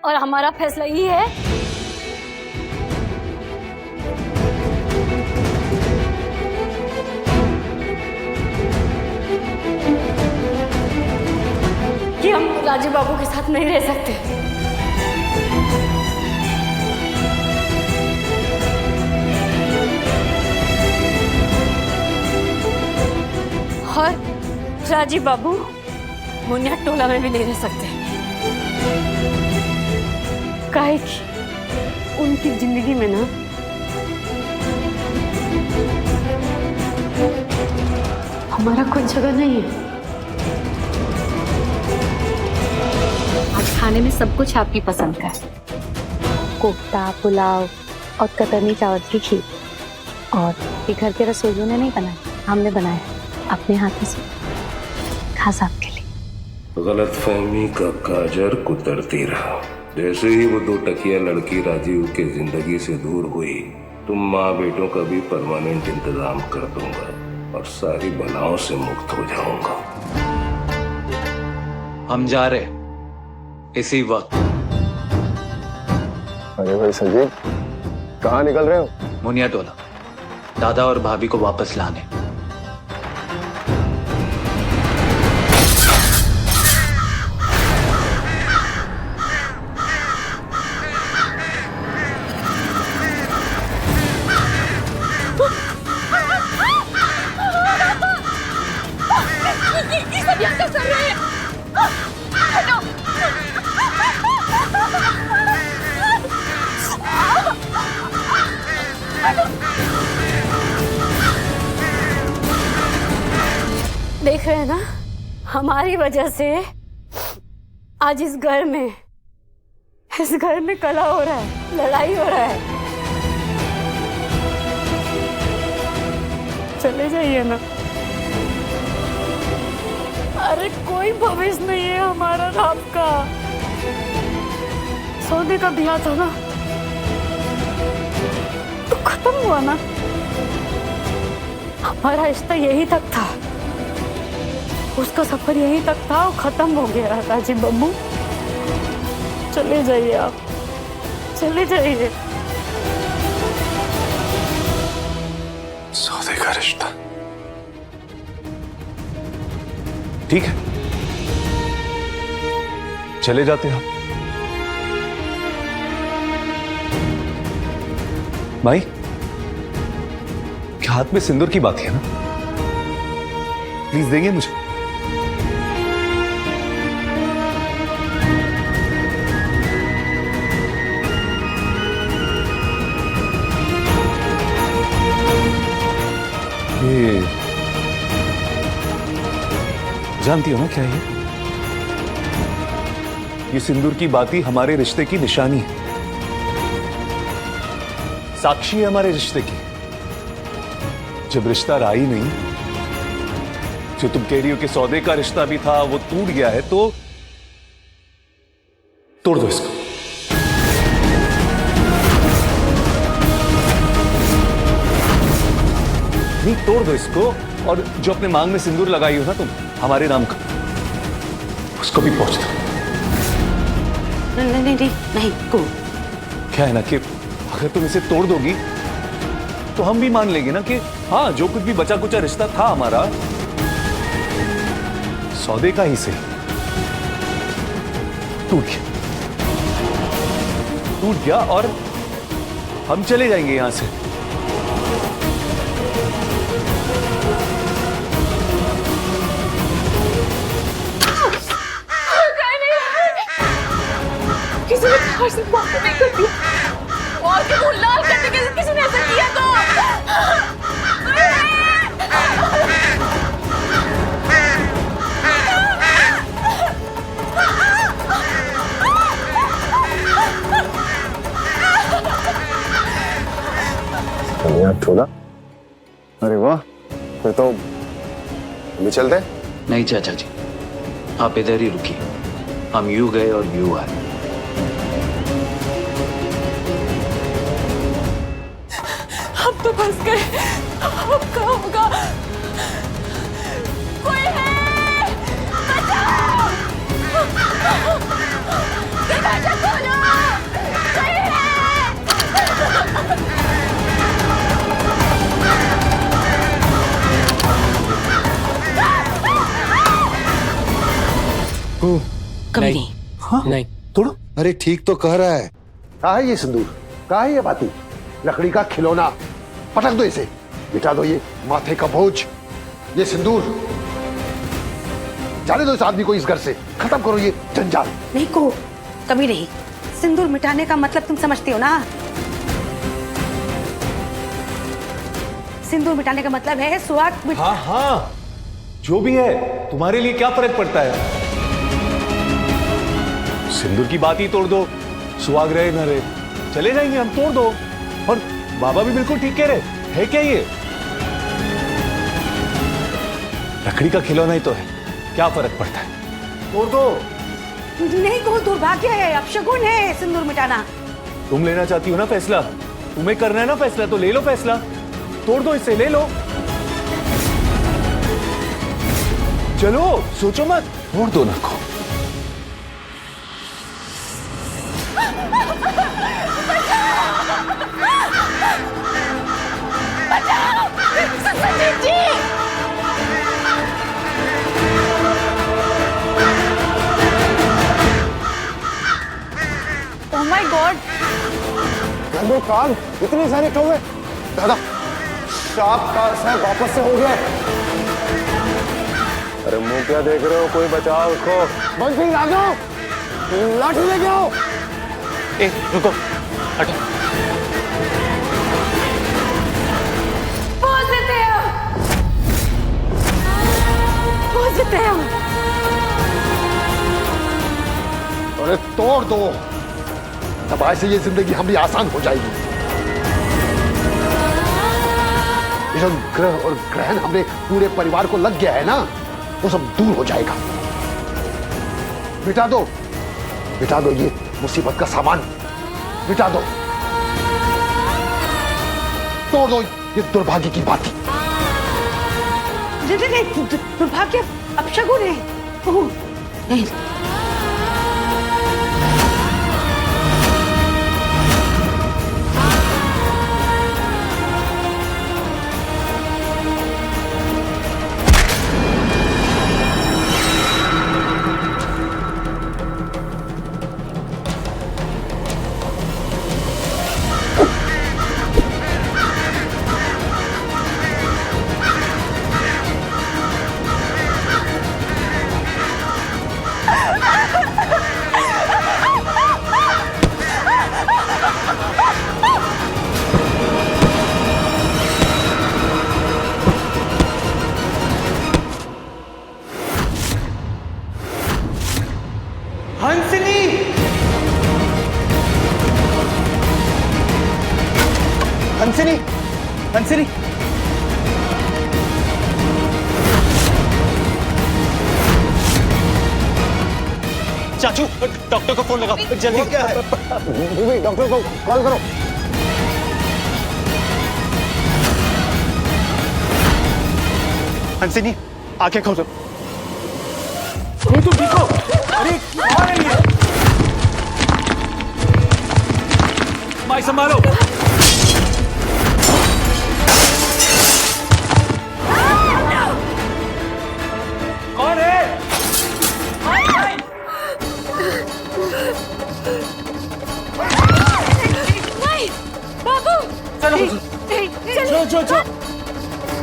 और हमारा फैसला ये है कि हम राजीव बाबू के साथ नहीं रह सकते। और राजीव बाबू मुनिया टोला में भी नहीं रह सकते, काहे कि उनकी जिंदगी में ना हमारा कोई जगह नहीं है। आज खाने में सब कुछ आपकी पसंद का है, कोफ्ता, पुलाव और कतरनी चावल की खीर। और ये घर के रसोइयों ने नहीं बनाया, हमने बनाया अपने हाथों से, खास आपके लिए। गलतफहमी का काजर कुतरती रहा। जैसे ही वो 2 टकिया लड़की राजीव के जिंदगी से दूर हुई, तुम माँ बेटों का भी परमानेंट इंतजाम कर दूंगा और सारी बलाओं से मुक्त हो जाऊंगा। हम जा रहे इसी वक्त। अरे भाई संजीव, कहाँ निकल रहे हो? मुनिया टोला, दादा और भाभी को वापस लाने। देख रहे हैं ना, हमारी वजह से आज इस घर में कलह हो रहा है, लड़ाई हो रहा है। चले जाइए ना। अरे कोई भविष्य नहीं है हमारा आपका। सौदे का ब्याह था ना, तो खत्म हुआ ना। हमारा रिश्ता यही तक था, उसका सफर यहीं तक था और खत्म हो गया। राजीव बाबू चले जाइए, आप चले जाइए। सौदे का रिश्ता, ठीक है, चले जाते हैं आप। भाई, क्या हाथ में सिंदूर की बात है ना? प्लीज देंगे मुझे। ये जानती हो ना क्या है ये सिंदूर की बाती हमारे रिश्ते की निशानी है, साक्षी है हमारे रिश्ते की। जब रिश्ता रहा ही नहीं, जो तुम कह रही हो कि सौदे का रिश्ता भी था वो टूट गया है, तो तोड़ दो इसको। नहीं, तोड़ दो इसको। और जो अपने मांग में सिंदूर लगाई हो ना तुम हमारे नाम का, उसको भी पहुंच दो। नहीं नहीं नहीं नहीं को क्या है ना कि अगर तुम इसे तोड़ दोगी तो हम भी मान लेंगे ना कि हाँ, जो कुछ भी बचा कुचा रिश्ता था हमारा, सौदे का ही सही, टूट गया और हम चले जाएंगे यहां से। किसी ने बाहर से बात नहीं कर दिया और कि वो लाल करने के लिए किसी ने ऐसा किया तो टोला, अरे वाह, फिर तो हम चलते हैं। नहीं चाचा जी, आप इधर ही रुकिए। हम यूं गए और यूं आए। हम तो फंस गए, अब क्या होगा? कोई है, बचाओ! दरवाजा खोलो! कभी नहीं। हाँ? नहीं तोड़ो। अरे ठीक तो कह रहा है। कहा है ये सिंदूर, कहा है ये बाती, लकड़ी का खिलौना। पटक दो इसे, मिटा दो ये माथे का बोझ, ये सिंदूर। जाने दो इस आदमी को इस घर से, खत्म करो ये जंजाल। नहीं को, कभी नहीं। सिंदूर मिटाने का मतलब तुम समझते हो ना? सिंदूर मिटाने का मतलब है सुहाग हाँ हाँ, जो भी है, तुम्हारे लिए क्या फर्क पड़ता है? सिंदूर की बात ही तोड़ दो, सुहाग रहे न रहे, चले जाएंगे हम, तोड़ दो। और बाबा भी बिल्कुल ठीक कह रहे है, क्या ये लकड़ी का खिलौना ही तो है, क्या फर्क पड़ता है? तोड़ दो। नहीं को, दुर्भाग्य है, अपशगुन है सिंदूर मिटाना। तुम लेना चाहती हो ना फैसला, तुम्हें करना है ना फैसला, तो ले लो फैसला, तोड़ दो इसे, ले लो। चलो सोचो मत, तोड़ दो ना को। ओह माय गॉड, गंदे कान, इतनी सारी कौवे। दादा, शाप का असर वापस से हो गया। अरे मुंह क्या देख रहे हो, कोई बचाओ उसको। बंसी लागो, लाठी लेके आओ। ए रुको, हटो। पॉजिटिव। अरे तोड़ दो, तब ऐसे ये जिंदगी हमारी आसान हो जाएगी। ये जो ग्रह और ग्रहण हमने पूरे परिवार को लग गया है ना, वो सब दूर हो जाएगा। मिटा दो ये मुसीबत का सामान, मिटा दो, तोड़ दो ये दुर्भाग्य की बात। दुर्भाग्य अपशगुन है। ओह, नहीं। हंसनी, हंसनी, हंसनी, चाचू डॉक्टर को फोन लगाओ जल्दी। क्या है? डॉक्टर को कॉल करो। हंसनी, आंखें खोलो। तुम ठीक हो? अरे कौन है ये? माई संभालो। कौन है? नहीं, बाबू। चलो।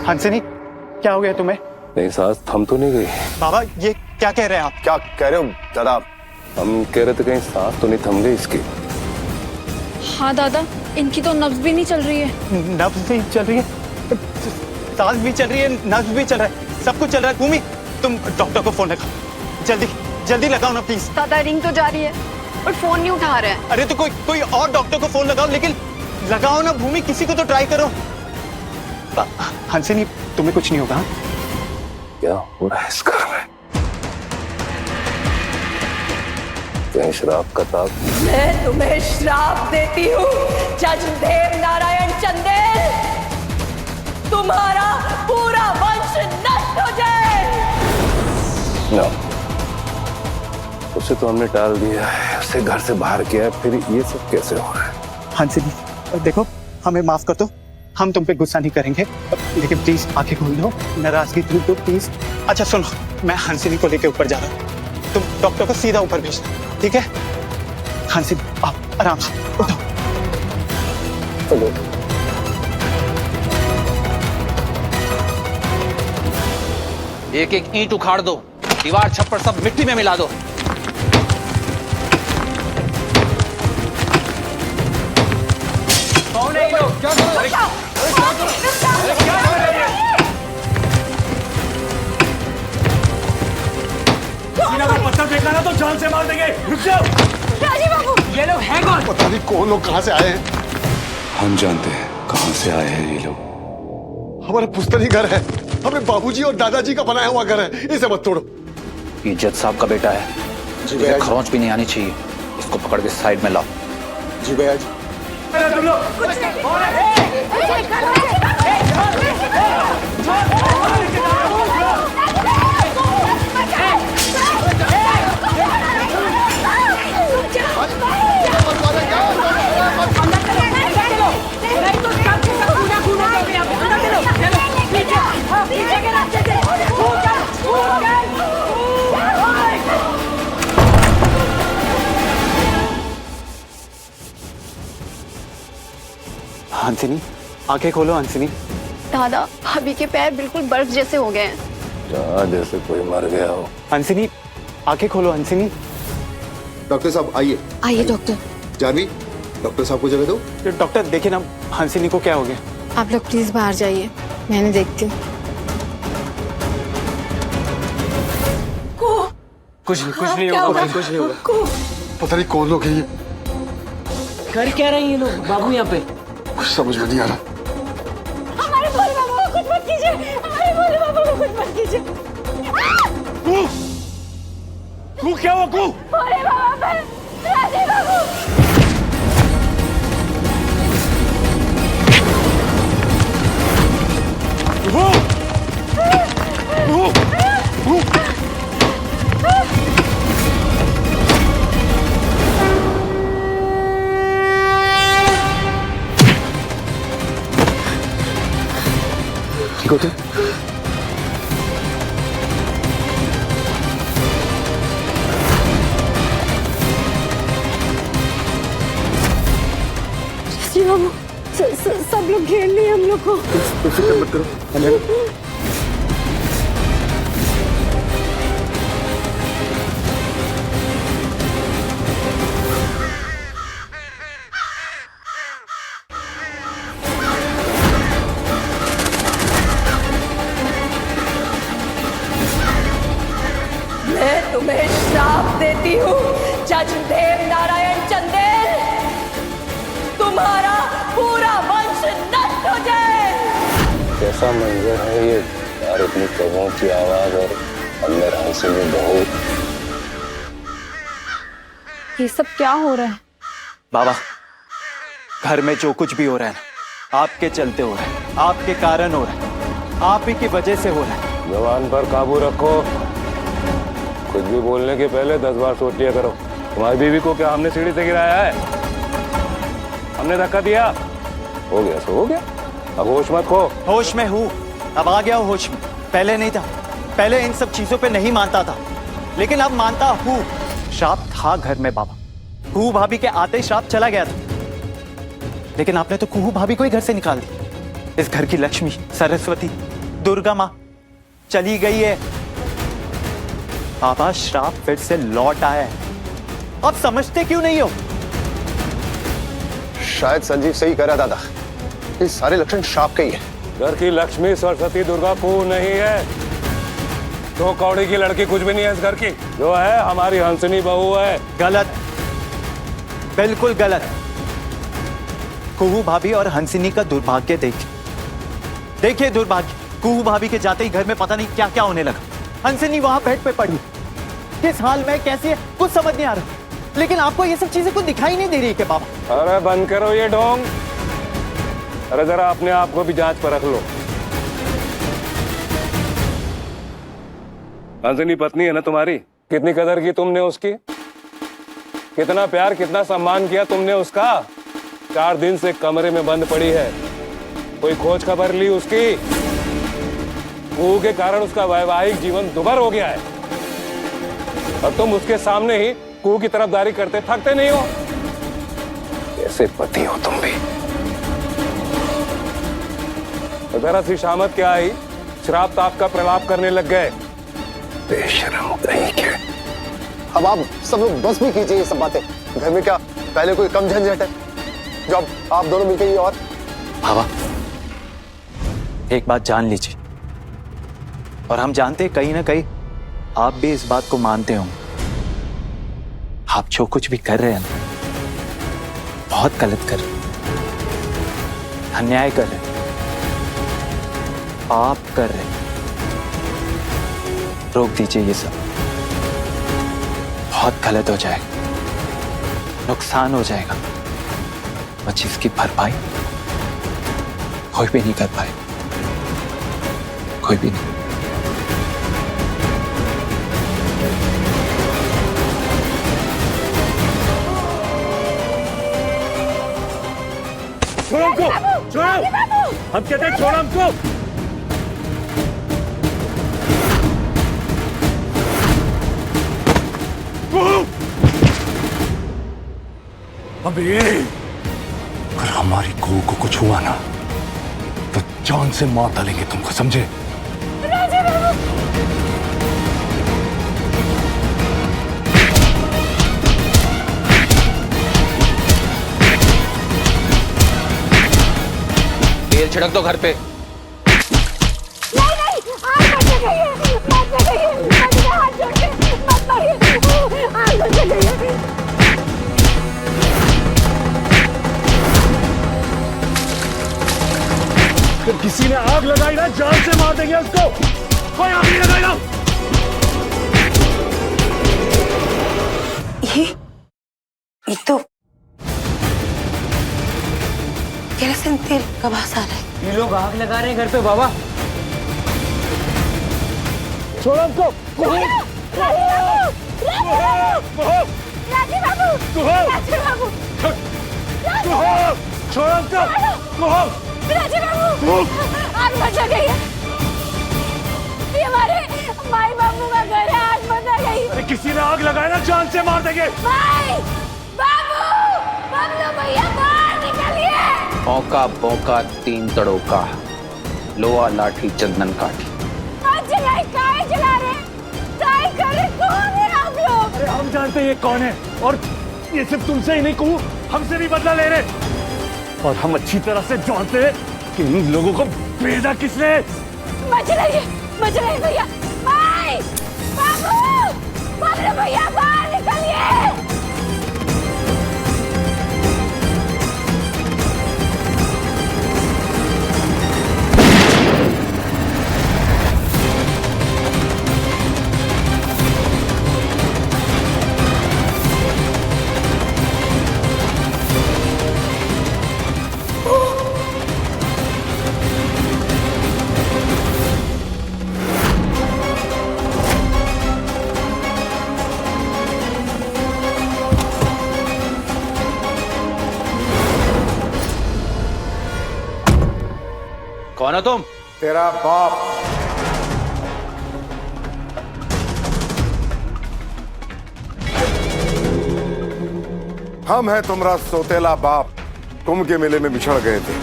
हंसनी, क्या हो गया तुम्हें? नहीं, सांस थम तो नहीं गई। बाबा ये क्या कह रहे हैं आप? क्या कह रहे हो दादा? हम कह रहे थे कहीं सांस तो नहीं थम गई इसकी। हाँ दादा, इनकी तो नब्ज भी नहीं चल रही है। नब्ज भी चल रही है, सांस भी चल रही है, नब्ज भी चल रहा है, सब कुछ चल रहा है। भूमि, तुम डॉक्टर को फोन लगाओ, जल्दी लगाओ ना प्लीज। दादा रिंग तो जा रही है और फोन नहीं उठा रहे हैं। अरे तो कोई और डॉक्टर को फोन लगाओ, लेकिन लगाओ ना भूमि, किसी को तो ट्राई करो। हंसनी, तुम्हें कुछ नहीं होगा? क्या हो रहा है इस घर में? कहीं श्राप का ताप? मैं तुम्हें श्राप देती हूँ जज देव नारायण चंदेल, तुम्हारा पूरा वंश नष्ट हो जाए। ना, उसे तो हमने टाल दिया है, उसे घर से बाहर किया है, फिर ये सब कैसे हो रहा है? हंसनी देखो, हमें माफ कर दो, हम तुम पे गुस्सा नहीं करेंगे, लेकिन प्लीज आंखें खोल दो, नाराजगी दूर दो प्लीज। अच्छा सुनो, मैं हंसनी को लेके ऊपर जा रहा हूँ, तुम डॉक्टर को सीधा ऊपर भेजना, ठीक है? हंसिनी आप आराम से उठो। चलो। एक एक ईंट उखाड़ दो, दीवार छप्पर सब मिट्टी में मिला दो। कौन है ये लोग? क्या कर रहे हैं? सीना को पत्थर फेंका ना तो जान से मार देंगे। रुक जाओ। राजीव बाबू, ये लोग हैं कौन? पता नहीं कौन लोग कहां से आए हैं। हम जानते हैं कहां से आए हैं ये लोग। हमारा पुश्तैनी घर है, हमें बाबूजी और दादाजी का बनाया हुआ घर है, इसे मत तोड़ो। इज्जत साहब का बेटा है, इसे खरोंच भी नहीं आनी चाहिए। इसको पकड़ के साइड में लाओ। जी भैया जी। तुम लोग हंसिनी, आंखें खोलो हंसिनी। दादा, भाभी के पैर बिल्कुल बर्फ जैसे हो गए हैं। जैसे कोई मर गया हो। हंसिनी, आंखें खोलो हंसिनी। डॉक्टर साहब आइए। आइए डॉक्टर। जानवी, डॉक्टर साहब को जगह दो। डॉक्टर देखिए ना, हंसिनी को क्या हो गया? आप लोग प्लीज बाहर जाइए, मैंने देखती हूँ। कुछ नहीं होगा, कुछ नहीं होगा। पता नहीं कौन लोग हैं ये, कर क्या रहे हैं ये लोग बाबू यहाँ पे? कुछ समझ में नहीं आ रहा। हमारे भोले बाबू को कुछ मत कीजिए, हमारे भोले बाबू को कुछ मत कीजिए। तू क्या हुआ? तू भोले बाबा, राजीव बाबू। ठीक होते? राजीव बाबू, सब लोग घेर लिए हम लोग को। फिक्र मत करो। मैं तुम्हें श्राप देती हूँ जज देव नारायण चंदेल, तुम्हारा पूरा वंश नष्ट हो जाए। कैसा मंजर है ये यार, इतनी कौवों की आवाज और अंदर हंसिनी बहू। ये सब क्या हो रहा है? बाबा, घर में जो कुछ भी हो रहा है ना, आपके चलते हो रहा है, आपके कारण हो रहा है, आप ही की वजह से हो रहा है। जवान पर काबू रखो। कुछ भी बोलने के पहले 10 बार सोच लिया करो। तुम्हारी बीवी को क्या हमने सीढ़ी से गिराया है? हमने धक्का दिया? हो गया सो हो गया, अब होश मत खो। होश में हूँ, अब आ गया हूँ होश में। पहले नहीं था, पहले इन सब चीजों पे नहीं मानता था, लेकिन अब मानता हूँ। श्राप था घर में बाबा, कुहू भाभी के आते ही श्राप चला गया था, लेकिन आपने तो कुहू भाभी को ही घर से निकाल दी। इस घर की लक्ष्मी, सरस्वती, दुर्गा माँ चली गई है। बाबा, श्राप फिर से लौट आया है। अब समझते क्यों नहीं हो? शायद संजीव सही कह रहा दादा, ये सारे लक्षण श्राप के ही है। घर की लक्ष्मी सरस्वती दुर्गा को नहीं है, दो कौड़ी की लड़की कुछ भी नहीं है इस घर की। जो है हमारी हंसनी बहू है। गलत, बिल्कुल गलत। कुहू भाभी और हंसिनी का दुर्भाग्य देखिए दुर्भाग्य। कुहू भाभी के जाते ही घर में पता नहीं क्या क्या होने लगा। हंसिनी वहां बेड पे पड़ी, किस हाल में कैसी है कुछ समझ नहीं आ रहा, लेकिन आपको ये सब चीजें कुछ दिखाई नहीं दे रही है कि बाबा? अरे बंद करो ये ढोंग। अरे जरा अपने आप को भी जांच पर रख लो। हंसनी पत्नी है ना तुम्हारी, कितनी कदर की तुमने उसकी, कितना प्यार कितना सम्मान किया तुमने उसका। 4 दिन से कमरे में बंद पड़ी है, कोई खोज खबर ली उसकी? कुहू के कारण उसका वैवाहिक जीवन दुभर हो गया है। और तुम उसके सामने ही कुहू की तरफदारी करते थकते नहीं हो? कैसे पति हो तुम भी? जरा सी शामत क्या आई, शराब ताप का प्रलाप करने लग गए। बेशरम कहीं के। अब आप सब लोग बस भी कीजिए ये सब बातें। घर में क्या पहले कोई कम झंझट है जो अब आप दोनों मिलकर ये? और बाबा एक बात जान लीजिए, और हम जानते कहीं ना कहीं आप भी इस बात को मानते होंगे, आप जो कुछ भी कर रहे हैं ना, बहुत गलत कर रहे हैं, अन्याय कर रहे हैं, पाप कर रहे हैं। रोक दीजिए ये सब, बहुत गलत हो जाएगा, नुकसान हो जाएगा, और जिसकी भरपाई कोई भी नहीं कर पाए, कोई भी नहीं। छोड़ो हमको, छोड़ो! हम कहते हैं छोड़ो हमको! अबे अगर हमारी कुहू को कुछ हुआ ना तो जान से मार डालेंगे तुमको, समझे? तेल छिड़क दो घर पे। अगर किसी ने आग लगाई ना, जान से मार देंगे उसको। कोई आग नहीं लगाई ना। ये तो केरोसिन तेल का वास आ रहा है। ये लोग आग लगा रहे हैं घर पे बाबा। छोड़ो हमको। छोड़ो हमको। आग मचा गई है। ये हमारे माई बाबू का घर है, आग मचा गई। अरे किसी ने आग लगाया ना, जान से मार देंगे। माई बाबू, बबलू भैया बाहर निकलिए। मौका मौका तीन तड़ोका, लोहा लाठी चंदन काठी। जलाई काहे जला रहे? काहे कर रहे? कौन है आप लोग? अरे हम जानते हैं ये कौन है, और ये सिर्फ तुमसे ही नहीं कहूँ, हमसे भी बदला ले रहे। और हम अच्छी तरह से जानते हैं कि इन लोगों को भेजा किसने। बच रही भैया। माई बाबू, बबलू भैया बाहर निकलिए। कौन हो तुम? तेरा बाप। हम है तुम्हारा सोतेला बाप, कुंभ के मेले में बिछड़ गए थे।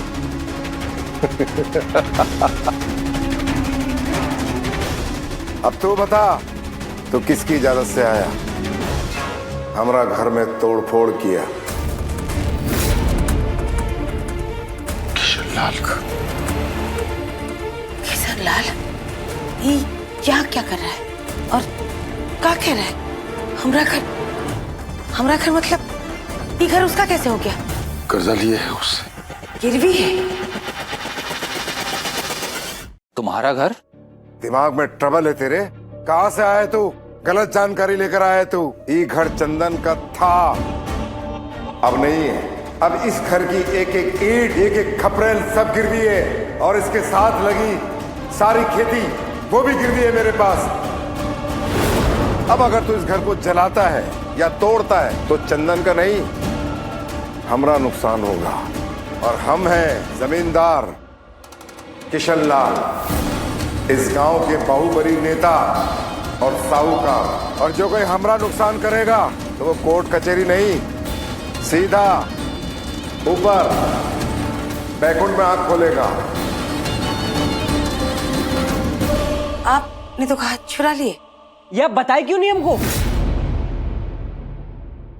अब तू बता, तू किसकी इजाजत से आया? हमारा घर में तोड़फोड़ किया। किशन लाल का। किशन लाल ये यहाँ क्या कर रहा है और क्या कह रहा है? हमरा घर मतलब ये घर उसका कैसे हो गया? कर्जा लिए है उससे। गिरवी है। तुम्हारा घर? दिमाग में ट्रबल है तेरे? कहां से आया तू? गलत जानकारी लेकर आया तू। ये घर चंदन का था, अब नहीं है। अब इस घर की एक एक ईंट, एक एक खपरेल सब गिरवी है, और इसके साथ लगी सारी खेती वो भी गिरवी है मेरे पास। अब अगर तू इस घर को जलाता है या तोड़ता है तो चंदन का नहीं, हमारा नुकसान होगा। और हम हैं जमींदार किशन लाल, इस गांव के बाहुबली नेता, और साहूकार। और जो कोई हमरा नुकसान करेगा तो वो कोर्ट कचहरी नहीं, सीधा ऊपर बैकुंठ में आंख खोलेगा। आपने तो कहा चुरा लिए। यह बताए क्यों नहीं हमको?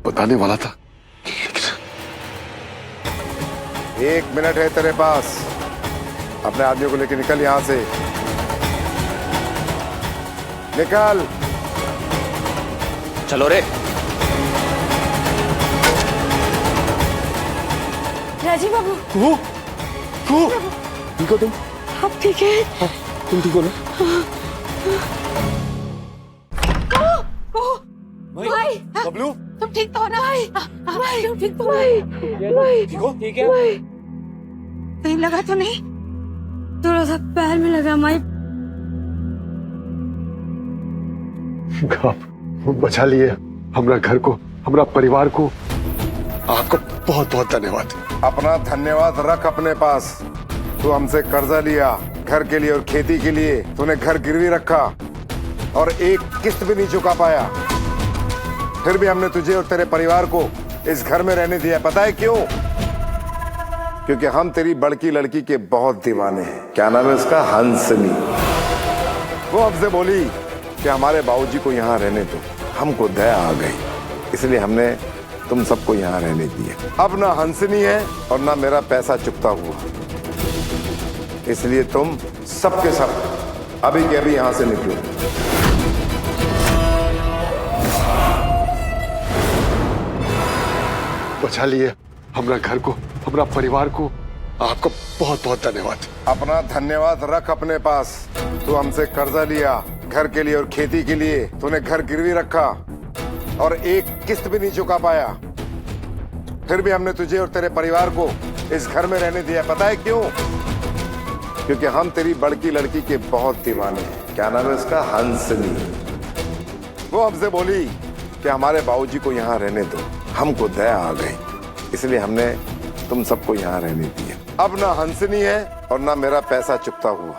बताने वाला था। 1 मिनट है तेरे पास, अपने आदमियों को लेकर निकल यहां से, निकल। चलो रे। राजीव बाबू, ठीक हो तुम? आप ठीक है? तुम ठीक हो ना? भाई, बबलू तुम ठीक तो हो ना? भाई तुम ठीक तो हो? भाई ठीक हो? ठीक है। कहीं लगा तो नहीं? थोड़ा सा पैर में लगा माई। आप बचा लिए हमारा घर को, हमारा परिवार को। आपको बहुत बहुत धन्यवाद। अपना धन्यवाद रख अपने पास। तू हमसे कर्जा लिया घर के लिए और खेती के लिए, तूने घर गिरवी रखा और एक किस्त भी नहीं चुका पाया, फिर भी हमने तुझे और तेरे परिवार को इस घर में रहने दिया। पता है क्यों? क्योंकि हम तेरी बड़की लड़की के बहुत दीवाने हैं। क्या नाम है उसका? हंसनी। वो हमसे बोली कि हमारे बाबूजी को यहाँ रहने दो। हमको दया आ गई, इसलिए हमने तुम सबको यहाँ रहने दिया। अब ना हंसनी है और ना मेरा पैसा चुकता हुआ, इसलिए तुम सबके सब अभी के अभी यहाँ से निकलो। बचा लिए हमारा घर को, हमारा परिवार को। आपको बहुत बहुत धन्यवाद। अपना धन्यवाद रख अपने पास। तू हमसे कर्जा लिया घर के लिए और खेती के लिए, तूने घर गिरवी रखा और एक किस्त भी नहीं चुका पाया, फिर भी हमने तुझे और तेरे परिवार को इस घर में रहने दिया। पता है क्यों? क्योंकि हम तेरी बड़की लड़की के बहुत दीवाने हैं। क्या नाम है उसका? हंसनी। वो हमसे बोली कि हमारे बाबूजी को यहाँ रहने दो। हमको दया आ गई, इसलिए हमने तुम सबको यहाँ रहने दिया। अब ना हंसनी है और ना मेरा पैसा चुकता हुआ,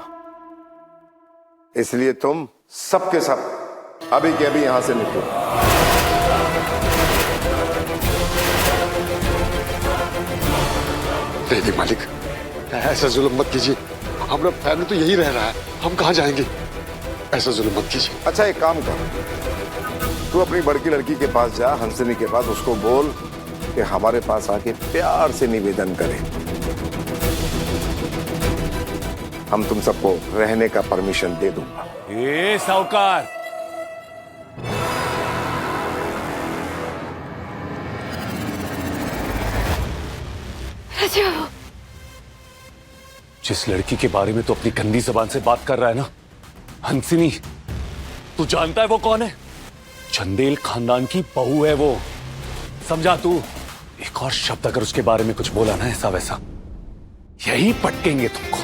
इसलिए तुम सबके सब अभी के अभी यहाँ से निकलो। नहीं मालिक, ऐसा जुल्म मत कीजिए। हमारा फैमिली तो यही रह रहा है, हम कहाँ जाएंगे? ऐसा जुल्म मत कीजिए। अच्छा एक काम कर, तू अपनी बड़की लड़की के पास जा, हंसनी के पास, उसको बोल कि हमारे पास आके प्यार से निवेदन करे। हम तुम सबको रहने का परमिशन दे दूंगा। ए साहूकार, राजीव, जिस लड़की के बारे में तो अपनी गंदी जबान से बात कर रहा है ना, हंसिनी, तू जानता है वो कौन है? चंदेल खानदान की बहू है वो। समझा तू? एक और शब्द अगर उसके बारे में कुछ बोला ना ऐसा वैसा, यही पटकेंगे तुमको।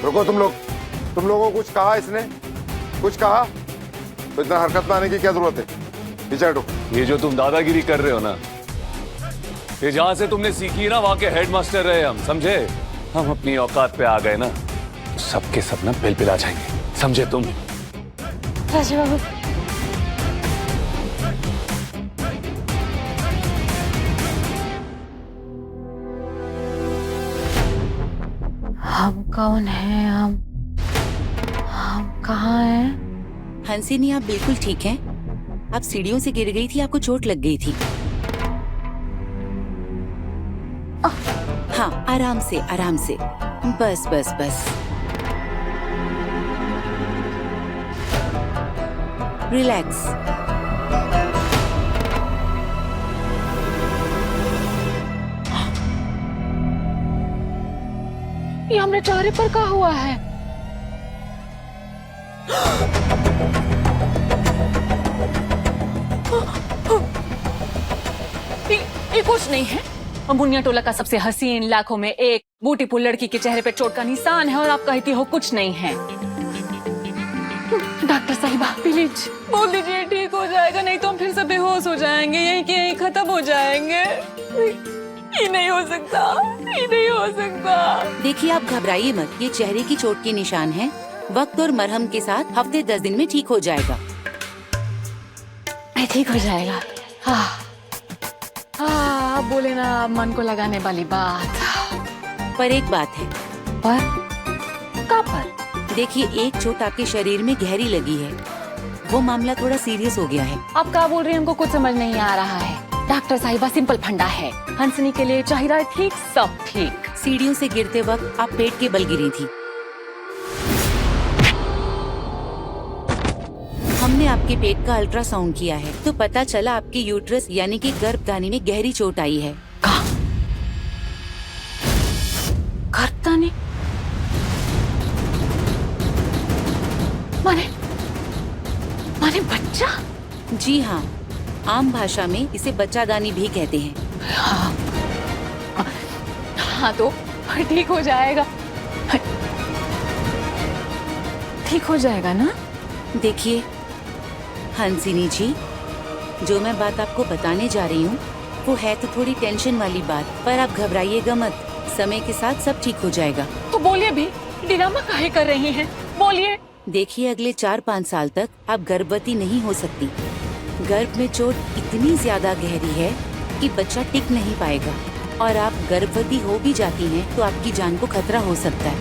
रुको तुम लोग, तुम लोगों को कुछ कहा इसने? कुछ कहा? तो इतना हरकत में आने की क्या जरूरत है? पीछे हटो। ये जो तुम दादागिरी कर रहे हो ना, ये जहां से तुमने सीखी ना, वहां के हेडमास्टर रहे हम, समझे? हम अपनी औकात पे आ गए ना, सबके सब ना बिलबिला जाएंगे, समझे तुम? राजीव बाबू, हम कौन हैं? हम कहाँ हैं? हंसिनी, आप बिल्कुल ठीक हैं। आप सीढ़ियों से गिर गई थी, आपको चोट लग गई थी। हाँ, आराम से आराम से, बस बस बस, रिलैक्स। ये हमने चेहरे पर क्या हुआ है? ये कुछ नहीं है। मुनिया टोला का सबसे हसीन, लाखों में एक ब्यूटीफुल लड़की के चेहरे पे चोट का निशान है और आप कहती हो कुछ नहीं है। डॉक्टर साहिबा प्लीज बोल दीजिए ठीक हो जाएगा, नहीं तो हम फिर से बेहोश हो जाएंगे, यहीं के यहीं खत्म हो जाएंगे। ये नहीं हो सकता, ये नहीं हो सकता। देखिए आप घबराइए मत, ये चेहरे की चोट के निशान हैं। वक्त और मरहम के साथ हफ्ते 10 दिन में ठीक हो जाएगा। ठीक हो जाएगा। हाँ, बोले ना मन को लगाने वाली बात। पर एक बात है। पर? कहाँ पर? देखिए एक चोट आपके शरीर में गहरी लगी है, वो मामला थोड़ा सीरियस हो गया है। आप क्या बोल रही हैं? हमको कुछ समझ नहीं आ रहा है। डॉक्टर साहिबा सिंपल फंडा है, हंसनी के लिए चाहिए रहा ठीक, सब ठीक। सीढ़ियों से गिरते वक्त आप पेट के बल गिरी थी। हमने आपके पेट का अल्ट्रासाउंड किया है तो पता चला आपके यूट्रस यानी कि गर्भधानी में गहरी चोट आई है। गर्भधानी? माने बच्चा? जी हाँ, आम भाषा में इसे बच्चादानी भी कहते हैं। हाँ तो ठीक हो जाएगा, ठीक हो जाएगा ना? देखिए हंसिनी जी, जो मैं बात आपको बताने जा रही हूँ वो है तो थोड़ी टेंशन वाली बात, पर आप घबराइएगा मत, समय के साथ सब ठीक हो जाएगा। तो बोलिए भी, ड्रामा काहे कर रही हैं? बोलिए। देखिए अगले 4-5 साल तक आप गर्भवती नहीं हो सकती। गर्भ में चोट इतनी ज्यादा गहरी है कि बच्चा टिक नहीं पाएगा, और आप गर्भवती हो भी जाती हैं तो आपकी जान को खतरा हो सकता है।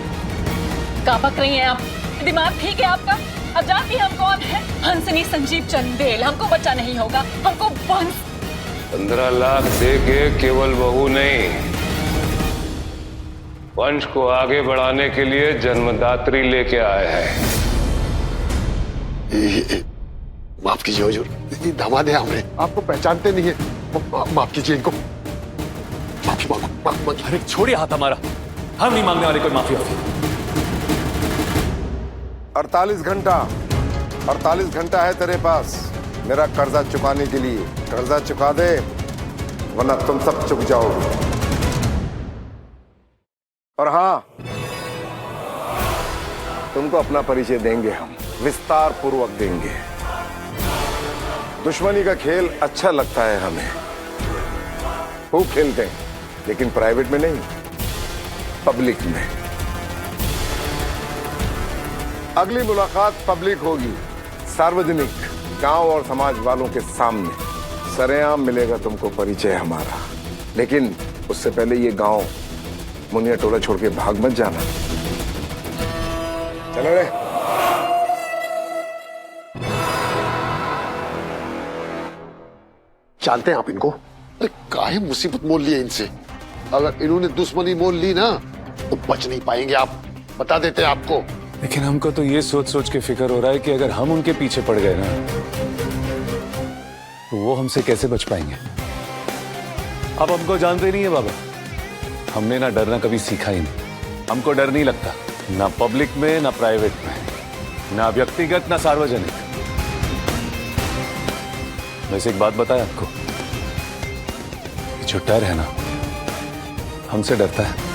क्या बक रही हैं आप? दिमाग ठीक है आपका? अब जानती हैं हम कौन है? हंसनी संजीव चंदेल। हमको बच्चा नहीं होगा, हमको वंश। 15 लाख दे के केवल बहू नहीं, वंश को आगे बढ़ाने के लिए जन्मदात्री लेके आए हैं। माफ कीजिए हुजूर, दामाद है हमें, आपको पहचानते नहीं है। माफ कीजिए इनको, माफी मांगो। अरे छोड़िए हाथ हमारा, हम नहीं मांगने वाले कोई माफी। 48 घंटा है तेरे पास मेरा कर्जा चुकाने के लिए। कर्जा चुका दे वरना तुम सब चुक जाओगे। और हाँ, तुमको अपना परिचय देंगे, हम विस्तार पूर्वक देंगे। दुश्मनी का खेल अच्छा लगता है हमें, खूब खेलते हैं, लेकिन प्राइवेट में नहीं, पब्लिक में। अगली मुलाकात पब्लिक होगी, सार्वजनिक, गांव और समाज वालों के सामने सरेआम मिलेगा तुमको परिचय हमारा। लेकिन उससे पहले ये गांव मुनिया टोला छोड़ के भाग मत जाना। चलो रे। जानते हैं आप इनको? अरे काहे मुसीबत मोल ली है इनसे। अगर इन्होंने दुश्मनी मोल ली ना तो बच नहीं पाएंगे आप, बता देते हैं आपको। लेकिन हमको तो ये सोच सोच के फिक्र हो रहा है कि अगर हम उनके पीछे पड़ गए ना तो वो हमसे कैसे बच पाएंगे। अब हमको जानते नहीं है बाबा, हमने ना डरना कभी सीखा ही नहीं। हमको डर नहीं लगता, ना पब्लिक में ना प्राइवेट में, ना व्यक्तिगत ना सार्वजनिक। वैसे एक बात बताएं आपको, जो डर है ना हमसे डरता है।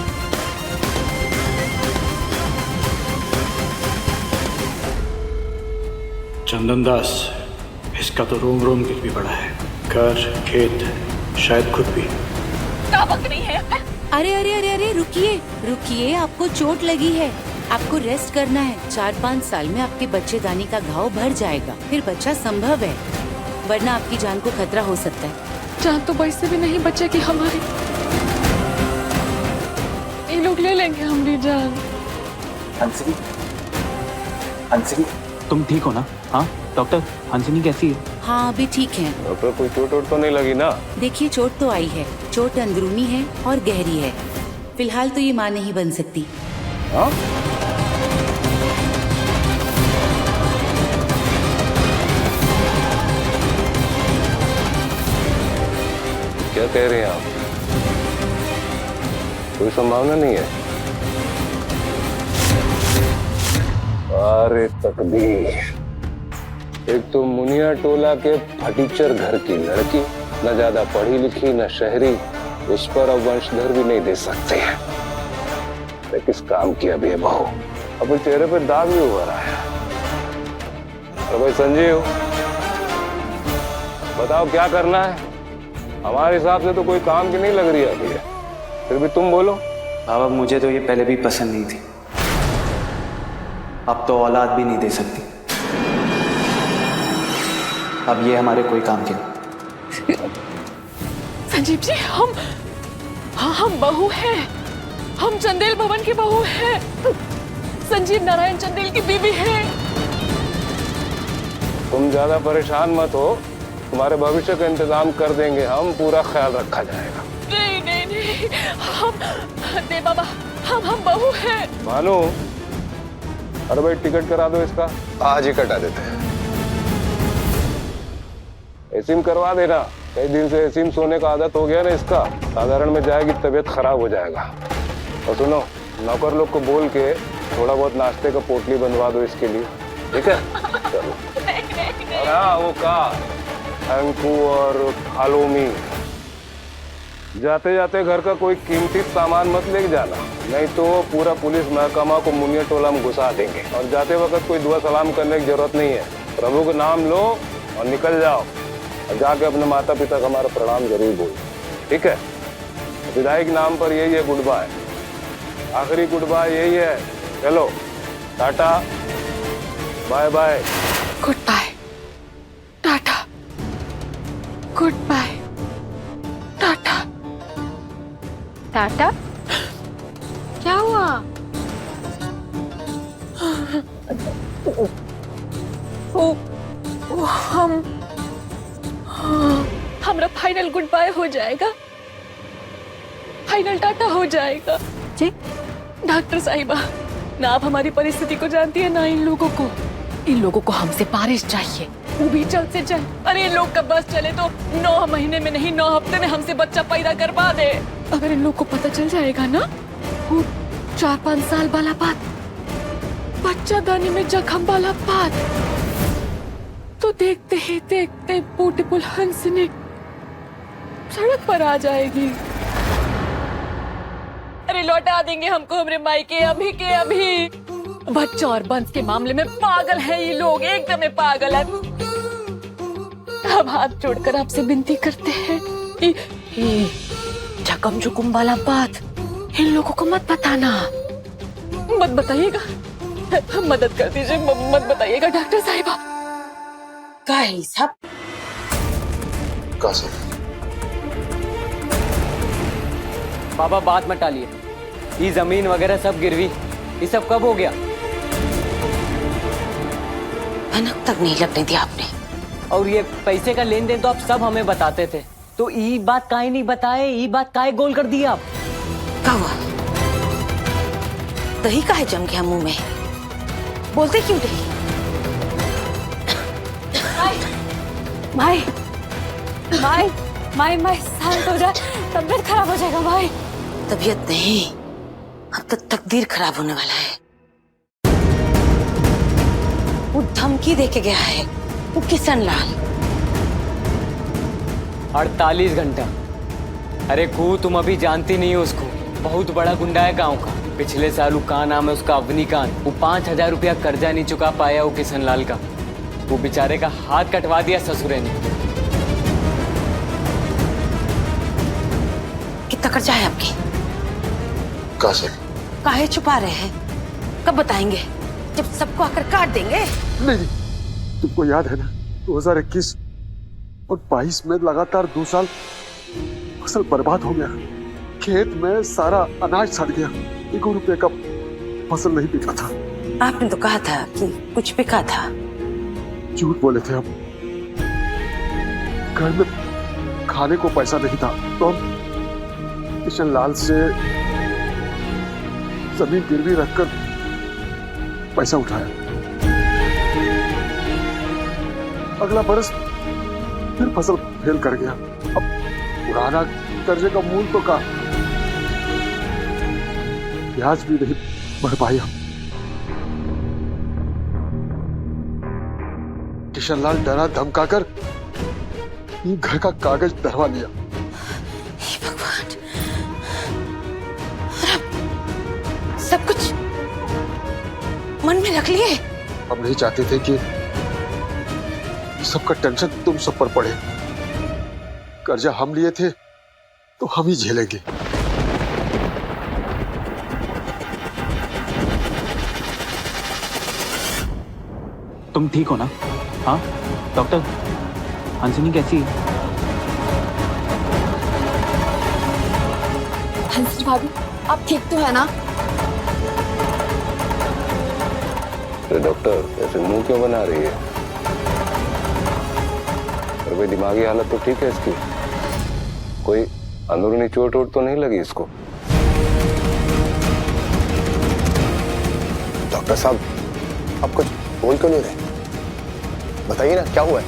चंदन दास, इसका तो रोम रोम गिर भी पड़ा है, घर खेत शायद खुद भी। क्या बक रही है? अरे अरे अरे अरे रुकिए रुकिए, आपको चोट लगी है, आपको रेस्ट करना है। 4-5 साल में आपके बच्चेदानी का घाव भर जाएगा, फिर बच्चा संभव है, वरना आपकी जान को खतरा हो सकता है। जान तो वैसे भी नहीं बचेगी हमारी, ये लोग ले लेंगे हमारी जान। हंसिनी, हंसिनी, तुम ठीक हो ना? हाँ डॉक्टर, हंसिनी कैसी है? हाँ अभी ठीक है। डॉक्टर कोई चोट तो नहीं लगी ना? देखिए चोट तो आई है, चोट अंदरूनी है और गहरी है, फिलहाल तो ये मां नहीं बन सकती। हाँ? क्या कह रहे हैं आप? कोई संभावना नहीं है? अरे तकदीर, एक तो मुनिया टोला के फटीचर घर की लड़की, न ज्यादा पढ़ी लिखी न शहरी, उस पर अब वंशधर भी नहीं दे सकते हैं। मैं किस काम की अभी बहू? अब चेहरे पे दाग भी उभर आया। अरे भाई संजीव, बताओ क्या करना है? हमारे हिसाब से तो कोई काम की नहीं लग रही अभी है। फिर भी तुम बोलो। बाबा मुझे तो ये पहले भी पसंद नहीं थी, अब तो औलाद भी नहीं दे सकती। अब ये हमारे कोई काम के नहीं। संजीव जी, हम बहू हैं, हम चंदेल भवन की बहू हैं, संजीव नारायण चंदेल की बीवी हैं। तुम ज्यादा परेशान मत हो, तुम्हारे भविष्य का इंतजाम कर देंगे हम, पूरा ख्याल रखा जाएगा। नहीं नहीं नहीं, हम दे बाबा, हम बहू हैं। मानो, अरे भाई टिकट करा दो इसका। आज ही कटा देते हैं। एसिम करवा देना, कई दिन से एसिम सोने का आदत हो गया ना इसका, साधारण में जाएगी तबीयत खराब हो जाएगा। और सुनो, नौकर लोग को बोल के थोड़ा बहुत नाश्ते का पोटली बनवा दो इसके लिए, ठीक है? चलो। हाँ, वो का अंकु और खालोमी, जाते जाते घर का कोई कीमती सामान मत लेके जाना, नहीं तो पूरा पुलिस महकमा को मुनिया टोला में घुसा देंगे। और जाते वक्त कोई दुआ सलाम करने की जरूरत नहीं है, प्रभु का नाम लो और निकल जाओ, और जाके अपने माता पिता का हमारा प्रणाम जरूर बोलो, ठीक है? विदाई के नाम पर यही है गुड बाय, आखिरी गुड बाय यही है। चलो, tata, bye bye. Good bye, tata, good bye, tata. Tata? क्या हुआ? वो हमारा फाइनल गुड बाय हो जाएगा, फाइनल टाटा हो जाएगा जी? डॉक्टर साहिबा, ना आप हमारी परिस्थिति को जानती है, ना इन लोगों को। इन लोगों को हमसे बारिश चाहिए, वो भी जल्द से जल्द। अरे इन लोग का बस चले तो 9 महीने में नहीं, 9 हफ्ते में हमसे बच्चा पैदा करवा दे। अगर इन लोग को पता चल जाएगा ना, वो 4-5 साल वाला बात, बच्चा दानी में जख्म वाला बात, तो देखते ही देखते ब्यूटीफुल हंसनी सड़क पर आ जाएगी। अरे लौटा देंगे हमको हमारे मायके अभी के अभी। बच्चा और वंश के मामले में पागल है ये लोग, एकदम पागल है। अब हाथ जोड़कर आपसे विनती करते हैं, जख्म जुकुम वाला बात इन लोगों को मत बताना, मत बताइएगा, मदद कर दीजिए, मत बताइएगा डॉक्टर साहिबा। का है सब? का सब? बाबा बात मत टालिए, ये जमीन वगैरह सब गिरवी, ये सब कब हो गया? भनक तक नहीं लगने दिया आपने। और ये पैसे का लेन देन तो आप सब हमें बताते थे, तो ये बात काहे नहीं बताए, ये बात काहे गोल कर दी आप? क्या हुआ? दही का है जम गया मुंह में, बोलते क्यों नहीं? माई माई माई माई, शांत हो जा, तबीयत खराब हो जाएगा भाई। तबीयत नहीं, अब तो तकदीर खराब होने वाला है। वो धमकी देके गया है, वो किशन लाल। 48 घंटा? अरे कू, तुम अभी जानती नहीं हो उसको, बहुत बड़ा गुंडा है गांव का। पिछले साल वो का नाम है उसका, अवनीकांत, वो 5000 रुपया कर्जा नहीं चुका पाया वो किशन लाल का, वो बेचारे का हाथ कटवा दिया ससुरे ने। कितना कर्जा है आपकी? का से? काहे छुपा रहे हैं? कब बताएंगे? जब सबको आकर काट देंगे। नहीं, तुमको याद है ना 2021 और 22 में लगातार 2 साल फसल बर्बाद हो गया, खेत में सारा अनाज सड़ गया, 1 रुपए का फसल नहीं बिका था। आपने तो कहा था कि कुछ बिका था। झूठ बोले थे हम, घर में खाने को पैसा नहीं था, तो हम किशन लाल से जमीन गिरवी रखकर पैसा उठाया। अगला बरस फिर फसल फेल कर गया। अब पुराना कर्जे का मूल तो का ब्याज भी नहीं भर पाया। किशन लाल डरा धमकाकर ये घर का कागज धरवा लिया। भगवान, सब कुछ मन में रख लिए। हम नहीं चाहते थे कि सबका टेंशन तुम सब पर पड़े। कर्जा हम लिए थे तो हम ही झेलेंगे। तुम ठीक हो ना? हाँ डॉक्टर, हंसिनी कैसी है? हंसिनी भाभी, आप ठीक तो है ना? अरे डॉक्टर, ऐसे मुंह क्यों बना रही है? और भाई दिमागी हालत तो ठीक है इसकी, कोई अंदरूनी चोट वोट तो नहीं लगी इसको? डॉक्टर साहब, आप कुछ बोल क्यों नहीं रहे? बताइए ना, क्या हुआ है?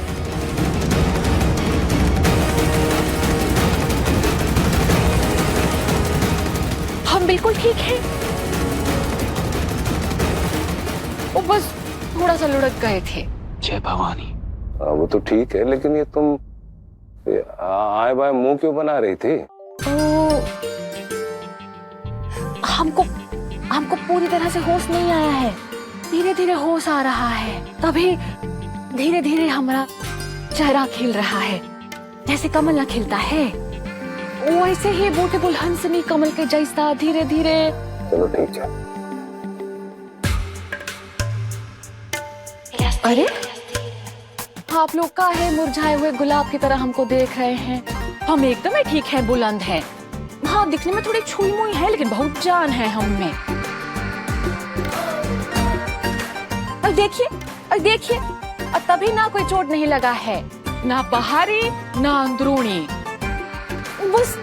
हम बिल्कुल ठीक हैं। वो बस थोड़ा सा लुढ़क गए थे। जय भवानी। वो तो ठीक है, लेकिन ये तुम आए बाय मुंह क्यों बना रही थी? हमको पूरी तरह से होश नहीं आया है, धीरे धीरे होश आ रहा है, तभी धीरे धीरे हमारा चेहरा खिल रहा है, जैसे कमल ना खिलता है वैसे ही ब्यूटीफुल हंसिनी कमल के जैसा धीरे धीरे। चलो ठीक है। अरे आप लोग का है मुरझाए हुए गुलाब की तरह हमको देख रहे हैं? हम एकदम ही ठीक है, बुलंद हैं। हाँ, दिखने में थोड़ी छुई मुई है, लेकिन बहुत जान है हम में। और देखिए, और तभी ना कोई चोट नहीं लगा है, ना बाहरी ना अंदरूनी, बस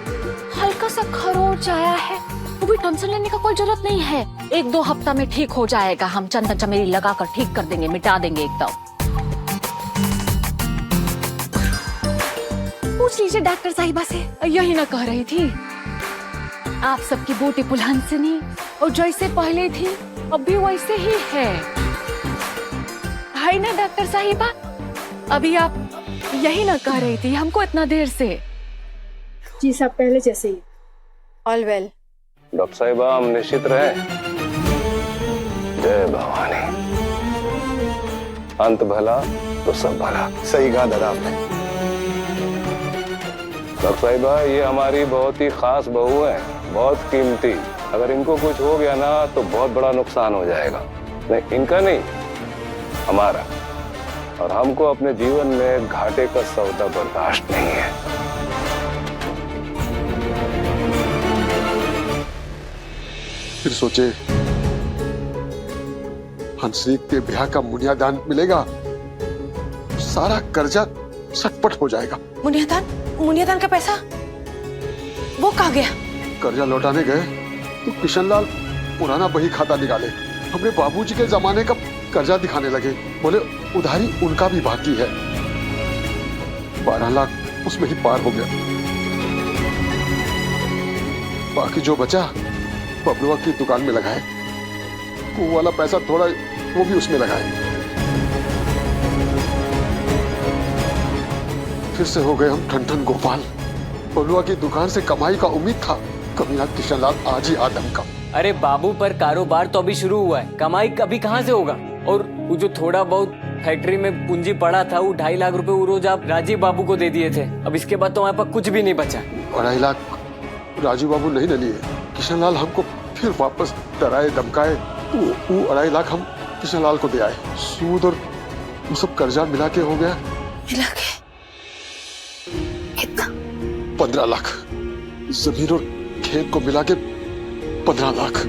हल्का सा खरोच आया है। वो भी टेंशन लेने का कोई जरूरत नहीं है, 1-2 हफ्ता में ठीक हो जाएगा। हम चंदन चमेली लगाकर ठीक कर देंगे, मिटा देंगे एकदम। पूछ लीजिए डॉक्टर साहिबा से, यही ना कह रही थी आप सबकी ब्यूटीफुल हंसिनी, और जैसे पहले थी अब भी वैसे ही है ना डॉक्टर साहिबा? अभी आप यही ना कह रही थी हमको इतना देर से? जी सब पहले जैसे ही। All well. डॉक्टर साहिबा, हम निश्चित रहे। जय भवानी। अंत भला तो सब भला। सही कहा दादा आपने। डॉक्टर साहिबा, ये हमारी बहुत ही खास बहू है, बहुत कीमती। अगर इनको कुछ हो गया ना तो बहुत बड़ा नुकसान हो जाएगा। नहीं, इनका नहीं, हमारा। और हमको अपने जीवन में घाटे का सौदा बर्दाश्त नहीं है। फिर सोचे हंसिनी के ब्याह का मुनियादान मिलेगा, सारा कर्जा सटपट हो जाएगा। मुनियादान का पैसा वो कहाँ गया? कर्जा लौटाने गए तो किशनलाल पुराना बही खाता निकाले, अपने बाबूजी के जमाने का कर्जा दिखाने लगे। बोले उधारी उनका भी बाकी है। 12 लाख उसमें ही पार हो गया। बाकी जो बचा बबलुआ की दुकान में लगाए, वो वाला पैसा थोड़ा वो भी उसमें लगाए। फिर से हो गए हम ठन गोपाल। बबलुआ की दुकान से कमाई का उम्मीद था, कमीना किशनलाल आज ही आदम का। अरे बाबू, पर कारोबार तो अभी शुरू हुआ है, कमाई कभी कहाँ से होगा? और वो जो थोड़ा बहुत फैक्ट्री में पूंजी पड़ा था, वो 2.5 लाख रुपए वो रोज आप राजीव बाबू को दे दिए थे। अब इसके बाद तो हमारे पास कुछ भी नहीं बचा। 2.5 लाख राजीव बाबू नहीं न लिए। किशनलाल हमको फिर वापस डराए धमकाए, वो 2.5 लाख हम किशनलाल को दे आए। सूद और वो सब कर्जा मिला के हो गया, मिला के कितना? 15 लाख। जमीन और खेत को मिला के 15 लाख।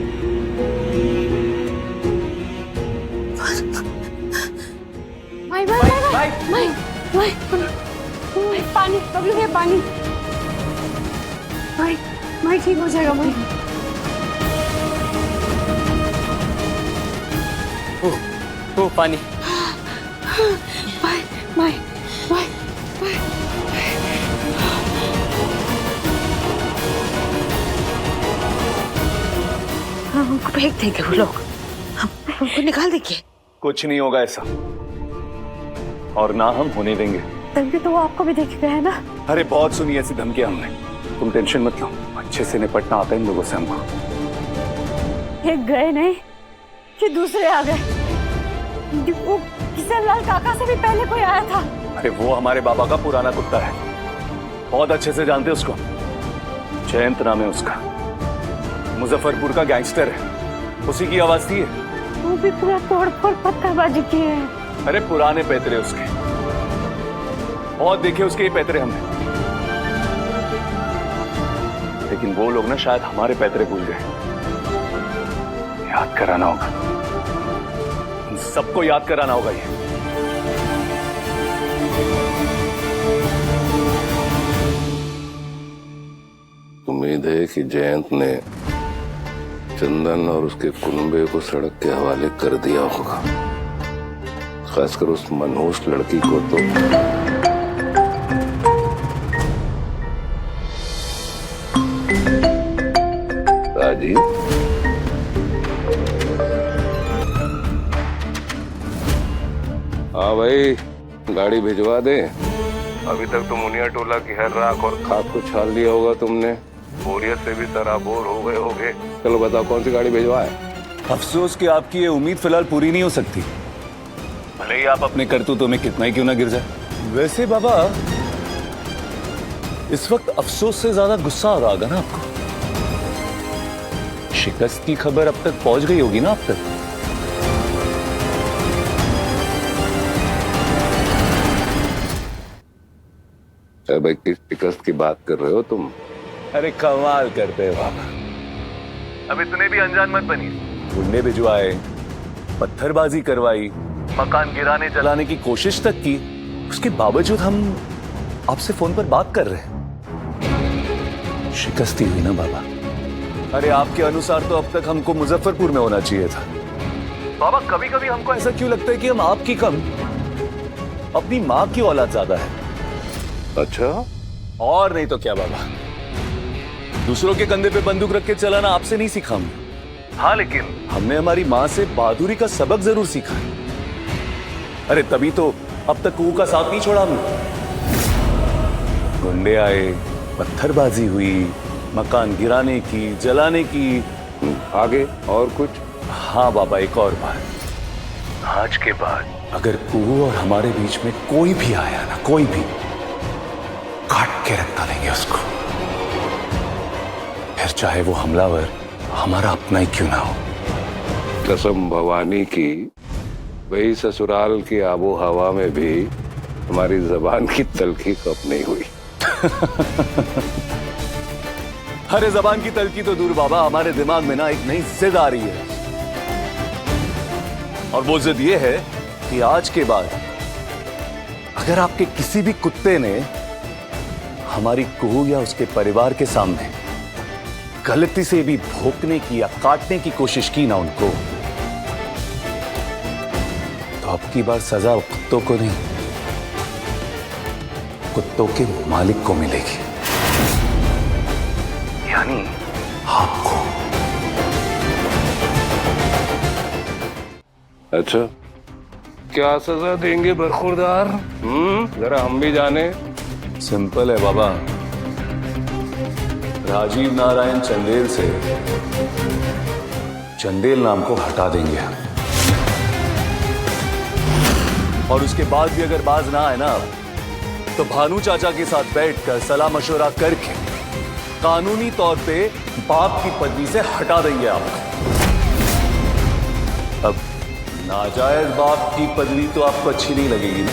पानी, बबलू है पानी। भाई ठीक हो जाएगा भाई। ओ पानी। भाई हमको फेंक देंगे वो लोग, हमको निकाल देंगे। कुछ नहीं होगा ऐसा, और ना हम होने देंगे। धमकी तो वो आपको भी देख गया है ना? अरे बहुत सुनी ऐसी धमकियां हमने, तुम टेंशन मत लो, अच्छे से निपटना आता है इन लोगों से हमको। एक गए नहीं कि दूसरे आ गए। वो किशनलाल काका से भी पहले कोई आया था। अरे वो हमारे बाबा का पुराना कुत्ता है, बहुत अच्छे से जानते उसको। जयंत नाम है उसका, मुजफ्फरपुर का गैंगस्टर है, उसी की आवाज थी। वो भी पूरा तोड़ फोड़ पत्थरबाजी की है। अरे पुराने पैतरे उसके, बहुत देखे उसके ये पैतरे हमने, लेकिन वो लोग ना शायद हमारे पैतरे भूल गए। याद कराना होगा, इन सबको याद कराना होगा ये। उम्मीद है कि जयंत ने चंदन और उसके कुनबे को सड़क के हवाले कर दिया होगा, खासकर उस मनहूस लड़की को तो। राजीव, हाँ भाई, गाड़ी भिजवा दे। अभी तक तो मुनिया टोला की हर राख और खाक को छाल लिया होगा तुमने, बोरियत से भी सराबोर हो गए होगे। चलो बताओ कौन सी गाड़ी भिजवाए। अफसोस कि आपकी ये उम्मीद फिलहाल पूरी नहीं हो सकती, भले ही आप अपने करतूतों में कितना ही क्यों ना गिर जाए। वैसे बाबा, इस वक्त अफसोस से ज्यादा गुस्सा आ रहा होगा ना आपको। शिकस्त की खबर अब तक पहुंच गई होगी ना आप तक। भाई किस शिकस्त की बात कर रहे हो तुम? अरे कमाल करते हो बाबा, अब इतने भी अनजान मत बनिए। गुंडे भिजवाए, पत्थरबाजी करवाई, मकान गिराने जलाने की कोशिश तक की, उसके बावजूद हम आपसे फोन पर बात कर रहे हैं। शिकस्त ही हुई ना बाबा। अरे आपके अनुसार तो अब तक हमको मुजफ्फरपुर में होना चाहिए था। बाबा कभी कभी हमको ऐसा क्यों लगता है कि हम आपकी कम अपनी माँ की औलाद ज्यादा है। अच्छा, और नहीं तो क्या बाबा, दूसरों के कंधे पे बंदूक रख के चलाना आपसे नहीं सीखा हमने। हाँ, लेकिन हमने हमारी माँ से बहादुरी का सबक जरूर सीखा है। अरे तभी तो अब तक कुओं का साथ नहीं छोड़ा हमने। गुंडे आए, पत्थरबाजी हुई, मकान गिराने की, जलाने की, आगे और कुछ? हाँ बाबा, एक और बात, आज के बाद अगर कुओं और हमारे बीच में कोई भी आया ना, कोई भी, काट के रख डालेंगे उसको, फिर चाहे वो हमलावर हमारा अपना ही क्यों ना हो। कसम भवानी की, वही ससुराल की आबो हवा में भी हमारी जबान की तलखी कब नहीं हुई। अरे जबान की तलखी तो दूर बाबा, हमारे दिमाग में ना एक नई जिद आ रही है, और वो जिद ये है कि आज के बाद अगर आपके किसी भी कुत्ते ने हमारी कुहू या उसके परिवार के सामने गलती से भी भौंकने की या काटने की कोशिश की ना उनको, तो अब की बार सजा कुत्तों को नहीं, कुत्तों के मालिक को मिलेगी, यानी आपको। अच्छा, क्या सजा देंगे बरखुरदार? जरा हम भी जाने। सिंपल है बाबा, राजीव नारायण चंदेल से चंदेल नाम को हटा देंगे, और उसके बाद भी अगर बाज ना आए ना, तो भानु चाचा के साथ बैठकर सलाह मशवरा करके कानूनी तौर पे बाप की पदवी से हटा देंगे आपको। अब नाजायज बाप की पदवी तो आपको अच्छी नहीं लगेगी ना।